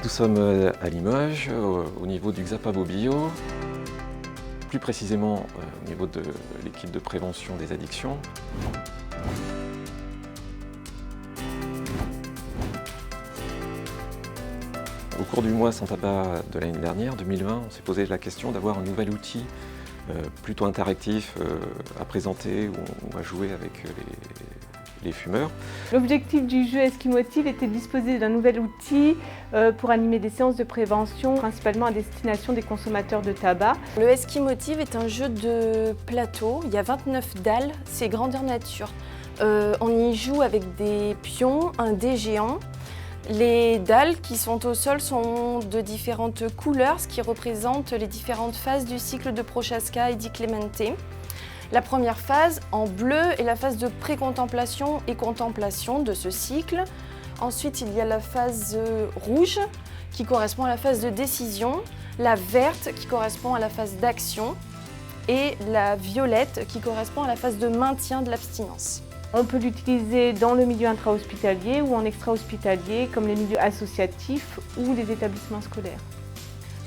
Nous sommes à Limoges, au niveau du Xapabo Bio, plus précisément au niveau de l'équipe de prévention des addictions. Au cours du mois sans tabac de l'année dernière, 2020, on s'est posé la question d'avoir un nouvel outil plutôt interactif à présenter ou à jouer avec les fumeurs. L'objectif du jeu Eskimotive était de disposer d'un nouvel outil pour animer des séances de prévention, principalement à destination des consommateurs de tabac. Le Eskimotive est un jeu de plateau, il y a 29 dalles, c'est grandeur nature. On y joue avec des pions, un dé géant. Les dalles qui sont au sol sont de différentes couleurs, ce qui représente les différentes phases du cycle de Prochaska et di Clemente. La première phase, en bleu, est la phase de pré-contemplation et contemplation de ce cycle. Ensuite, il y a la phase rouge, qui correspond à la phase de décision, la verte, qui correspond à la phase d'action, et la violette, qui correspond à la phase de maintien de l'abstinence. On peut l'utiliser dans le milieu intra-hospitalier ou en extra-hospitalier, comme les milieux associatifs ou les établissements scolaires.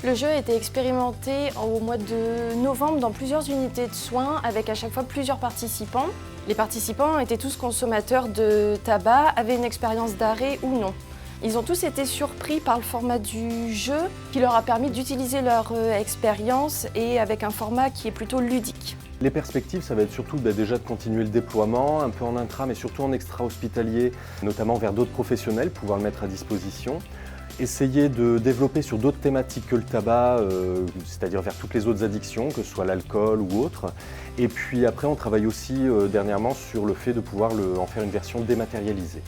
Le jeu a été expérimenté au mois de novembre dans plusieurs unités de soins avec à chaque fois plusieurs participants. Les participants étaient tous consommateurs de tabac, avaient une expérience d'arrêt ou non. Ils ont tous été surpris par le format du jeu qui leur a permis d'utiliser leur expérience et avec un format qui est plutôt ludique. Les perspectives, ça va être surtout déjà de continuer le déploiement, un peu en intra mais surtout en extra-hospitalier, notamment vers d'autres professionnels, pouvoir le mettre à disposition. Essayer de développer sur d'autres thématiques que le tabac, c'est-à-dire vers toutes les autres addictions, que ce soit l'alcool ou autre. Et puis après, on travaille aussi dernièrement sur le fait de pouvoir en faire une version dématérialisée.